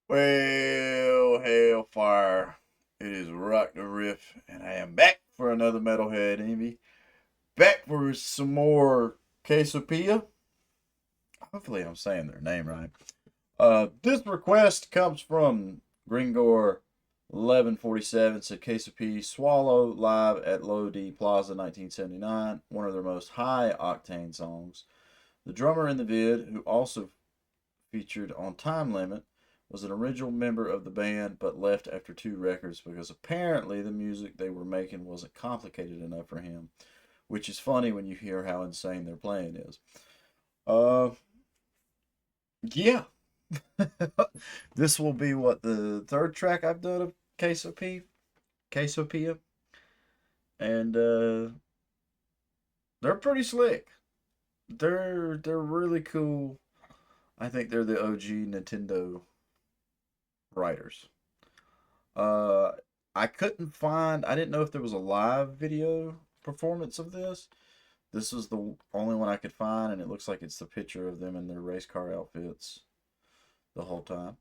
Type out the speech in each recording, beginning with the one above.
Well, hellfire. It is RockdaRiff, and I am back for another Metalhead Envy. Back for some more Casiopea. Hopefully, I'm saying their name right. This request comes from Gringor 1147. Said Casiopea Swallow live at Low D Plaza 1979. One of their most high octane songs. The drummer in the vid, who also featured on Time Limit, was an original member of the band but left after 2 records because apparently the music they were making wasn't complicated enough for him, which is funny when you hear how insane their playing is. Uh, yeah. This will be what, the third track I've done of Casiopea, and they're pretty slick. They're really cool. I think they're the OG Nintendo writers. Uh, I couldn't find. I didn't know if there was a live video performance of this. This was the only one I could find, and it looks like it's the picture of them in their race car outfits the whole time.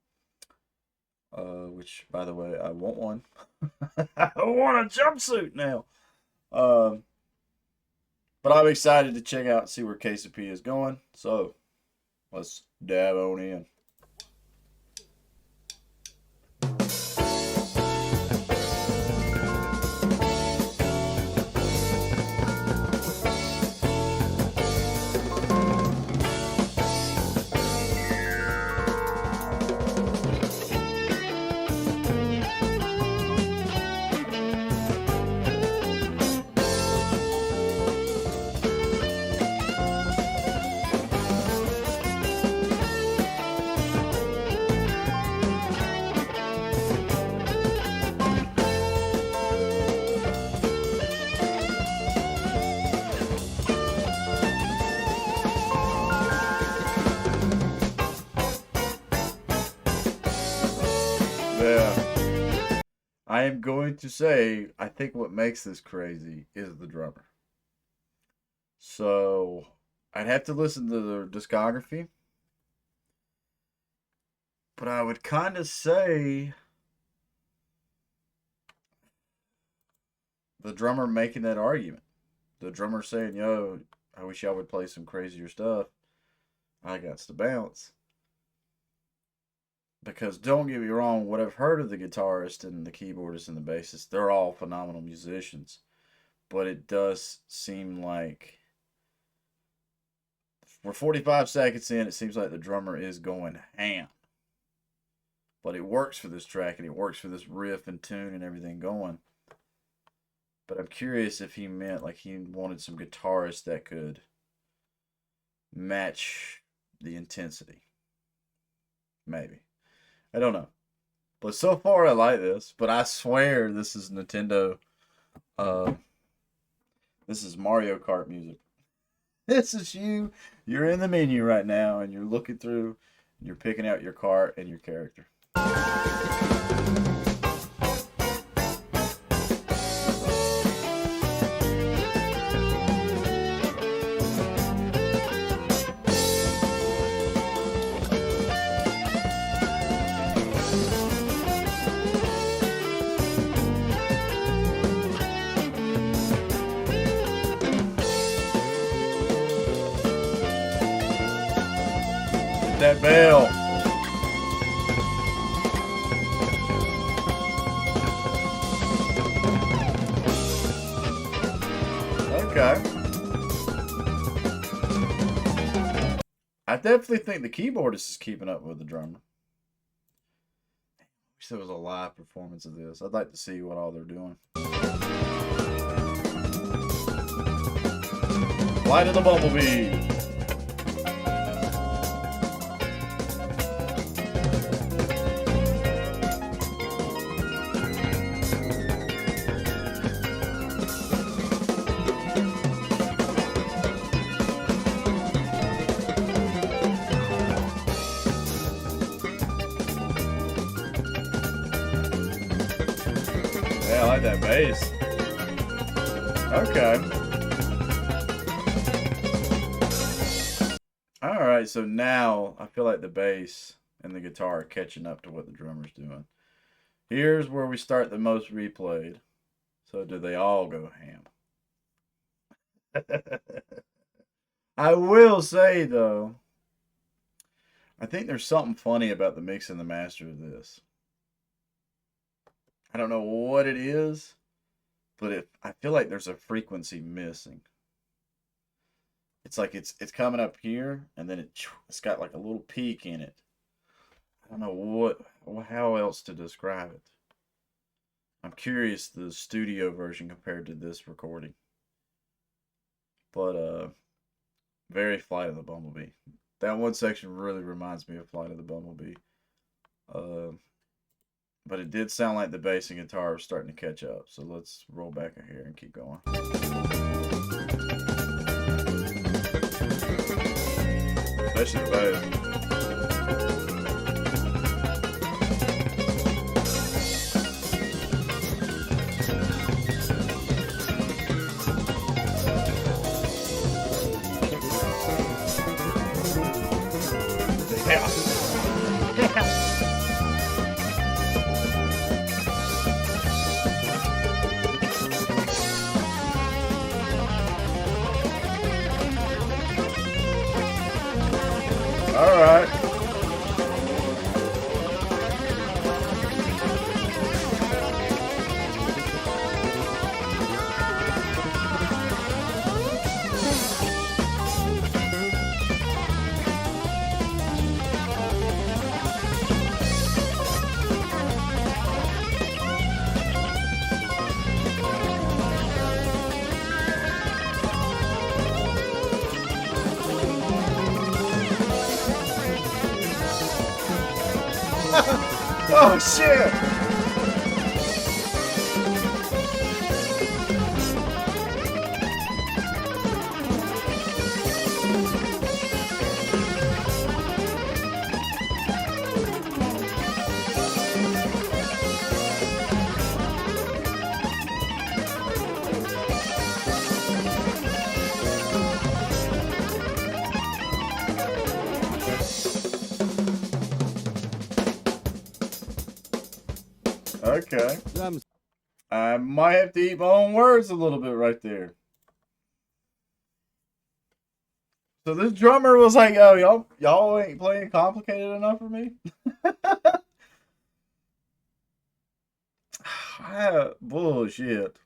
Which, by the way, I want one. I want a jumpsuit now. Um, but I'm excited to check out and see where KCP is going. So let's dive on in. Yeah. I am going to say, I think what makes this crazy is the drummer. So I'd have to listen to their discography, but I would kind of say the drummer making that argument. The drummer saying, "Yo, I wish y'all would play some crazier stuff. I got to bounce." Because don't get me wrong, what I've heard of the guitarist and the keyboardist and the bassist, they're all phenomenal musicians. But it does seem like we're 45 seconds in, it seems like the drummer is going ham. But it works for this track and it works for this riff and tune and everything going. But I'm curious if he meant like he wanted some guitarists that could match the intensity. Maybe. I don't know. But so far I like this. But I swear this is Nintendo. Uh, this is Mario Kart music. This is you. You're in the menu right now and you're looking through and you're picking out your cart and your character. That bell. Okay. I definitely think the keyboardist is keeping up with the drummer. I wish there was a live performance of this. I'd like to see what all they're doing. Flight of the Bumblebee. Yeah, I like that bass. Okay. Alright, so now I feel like the bass and the guitar catching up to what the drummer's doing. Here's where we start the most replayed. So do they all go ham? I will say though, I think there's something funny about the mix and the master of this. I don't know what it is, but I feel like there's a frequency missing. It's like it's coming up here, and then it's got like a little peak in it. I don't know how else to describe it. I'm curious the studio version compared to this recording. But very Flight of the Bumblebee. That one section really reminds me of Flight of the Bumblebee. But it did sound like the bass and guitar were starting to catch up. So let's roll back here and keep going. Especially the bass. All right. Oh shit! Okay. I might have to eat my own words a little bit right there. So this drummer was like, "Yo, y'all ain't playing complicated enough for me." Bullshit.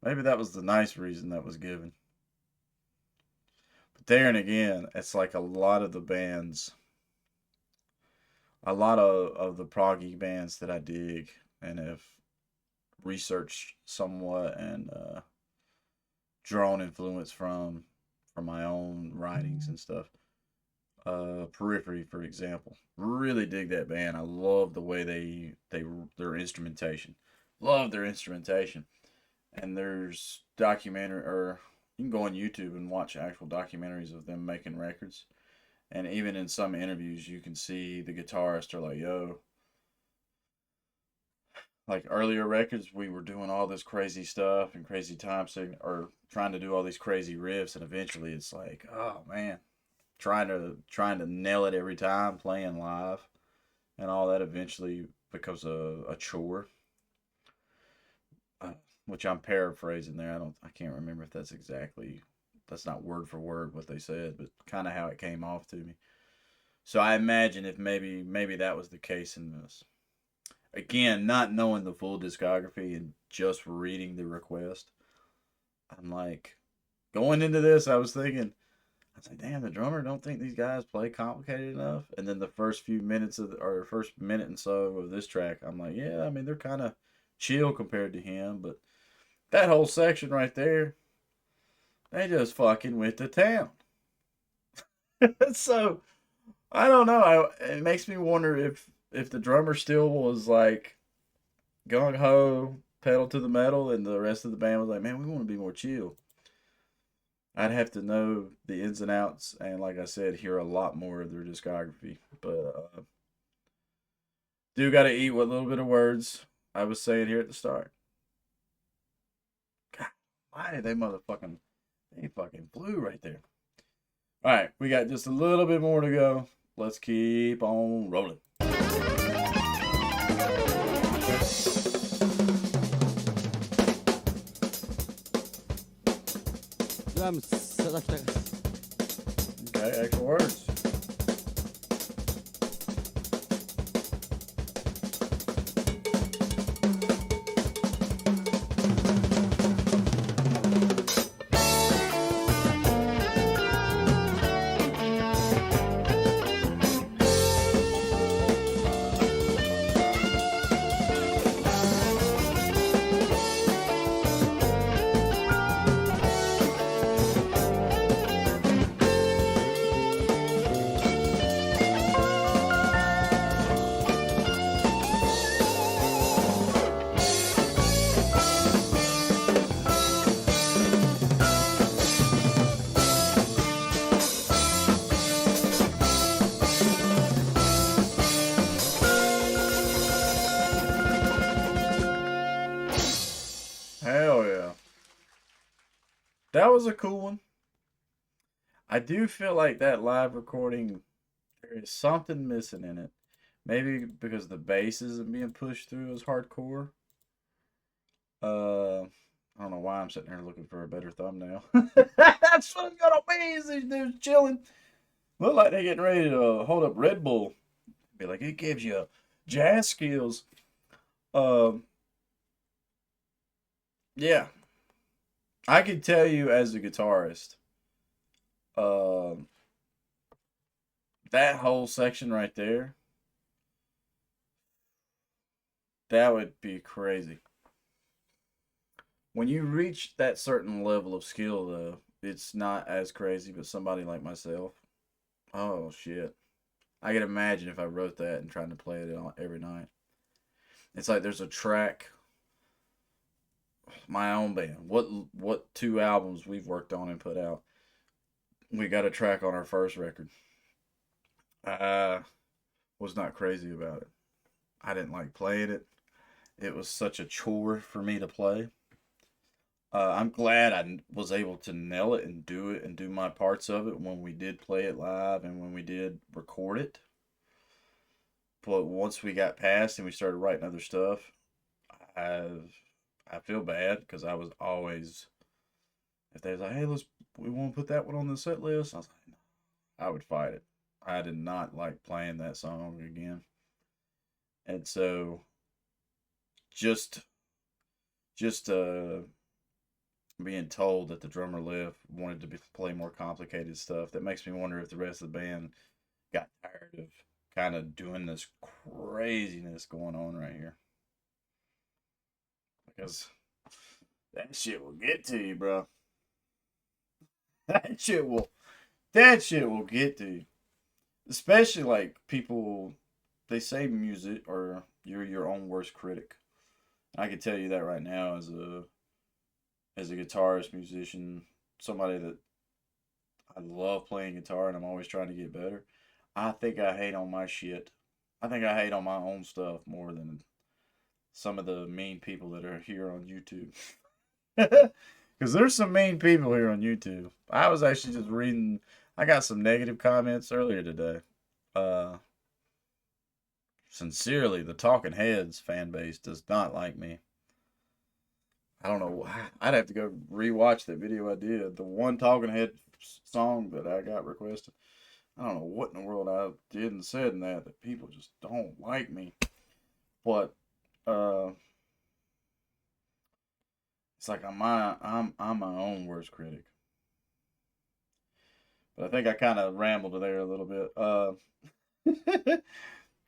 Maybe that was the nice reason that was given. But there and again, it's like a lot of the bands, a lot of the proggy bands that I dig and have researched somewhat and drawn influence from my own writings and stuff. Periphery, for example, really dig that band. I love the way their instrumentation. Love their instrumentation. And there's documentary, or you can go on YouTube and watch actual documentaries of them making records. And even in some interviews, you can see the guitarists are like, "Yo, like earlier records, we were doing all this crazy stuff and crazy time sign or trying to do all these crazy riffs, and eventually it's like, oh man, trying to nail it every time, playing live, and all that eventually becomes a chore." Which I'm paraphrasing there. I can't remember if that's not word for word what they said, but kind of how it came off to me. So I imagine if maybe that was the case in this. Again, not knowing the full discography and just reading the request, I'm like, going into this, I was like, damn, the drummer don't think these guys play complicated enough. And then the first few minutes or first minute and so of this track, I'm like, yeah, I mean, they're kind of chill compared to him, but that whole section right there, they just fucking went to town. So I don't know. It makes me wonder if the drummer still was like gung ho, pedal to the metal, and the rest of the band was like, man, we want to be more chill. I'd have to know the ins and outs, and like I said, hear a lot more of their discography. But do got to eat with a little bit of words I was saying here at the start. God, why did they fucking flew right there. All right, we got just a little bit more to go. let's keep on rolling. Drums, Okay, extra words. Hell yeah. That was a cool one. I do feel like that live recording, there is something missing in it. Maybe because the bass isn't being pushed through as hardcore. I don't know why I'm sitting here looking for a better thumbnail. That's what it's gonna be. Is these dudes chilling? Look like they're getting ready to hold up Red Bull. Be like, it gives you jazz skills. Um, yeah, I can tell you as a guitarist, um, that whole section right there, that would be crazy. When you reach that certain level of skill, though, it's not as crazy. But somebody like myself, oh shit, I can imagine if I wrote that and trying to play it every night. It's like there's a track, my own band. What two albums we've worked on and put out? We got a track on our first record. I was not crazy about it. I didn't like playing it. It was such a chore for me to play. I'm glad I was able to nail it and do my parts of it when we did play it live and when we did record it. But once we got past and we started writing other stuff, I I feel bad because I was always, if they was like, hey, we want to put that one on the set list, I was like, no, I would fight it. I did not like playing that song again, and so just just being told that the drummer left wanted to play more complicated stuff, that makes me wonder if the rest of the band got tired of kind of doing this craziness going on right here, because that shit will get to you, bro. That shit will that shit will get to you. Especially like people, they say music or you're your own worst critic. I can tell you that right now as a guitarist, musician, somebody that I love playing guitar and I'm always trying to get better. I think I hate on my shit. I think I hate on my own stuff more than some of the mean people that are here on YouTube. Because there's some mean people here on YouTube. I was actually just reading, I got some negative comments earlier today. Uh, Sincerely, the Talking Heads fan base does not like me. I don't know why. I'd have to go rewatch that video I did. The one Talking Head song that I got requested. I don't know what in the world I did and said in that people just don't like me. But uh, it's like I'm my own worst critic. But I think I kind of rambled there a little bit.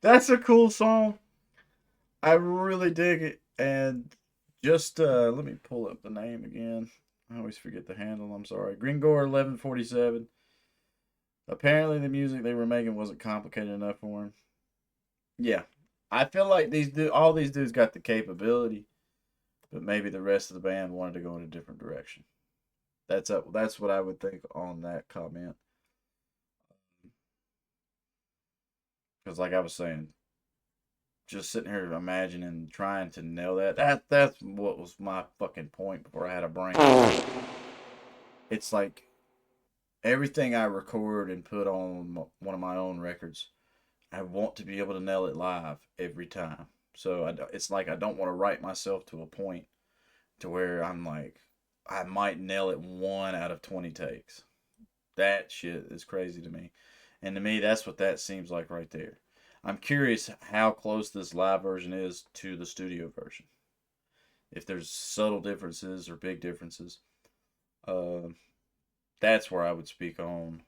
That's a cool song. I really dig it. And just let me pull up the name again. I always forget the handle. I'm sorry. Gringor 1147. Apparently, the music they were making wasn't complicated enough for him. Yeah, I feel like all these dudes got the capability, but maybe the rest of the band wanted to go in a different direction. That's what I would think on that comment. Because, like I was saying, just sitting here imagining trying to nail that's what was my fucking point before I had a brain. It's like everything I record and put on one of my own records, I want to be able to nail it live every time. So it's like I don't want to write myself to a point to where I'm like, I might nail it 1 out of 20 takes. That shit is crazy to me. And to me, that's what that seems like right there. I'm curious how close this live version is to the studio version. If there's subtle differences or big differences, uh, that's where I would speak on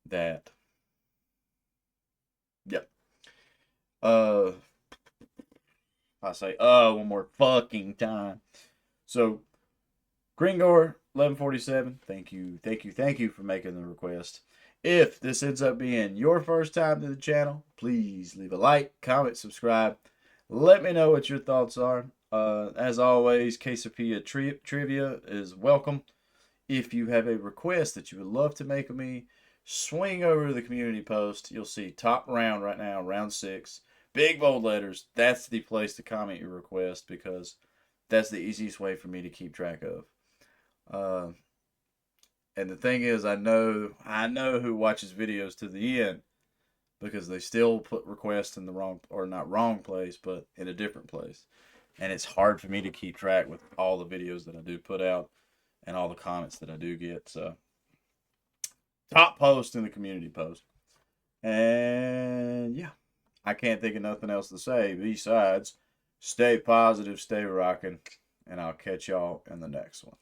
that. Yep. Uh, I say one more fucking time. So Gringor 1147, thank you for making the request. If this ends up being your first time to the channel, please leave a like, comment, subscribe. Let me know what your thoughts are. As always, Casiopea trivia is welcome. If you have a request that you would love to make of me, swing over to the community post. You'll see top round right now, round 6. Big bold letters. That's the place to comment your request because that's the easiest way for me to keep track of. And the thing is, I know who watches videos to the end because they still put requests in the wrong, or not wrong place, but in a different place. And it's hard for me to keep track with all the videos that I do put out and all the comments that I do get. So, top post in the community post. And yeah, I can't think of nothing else to say besides stay positive, stay rocking, and I'll catch y'all in the next one.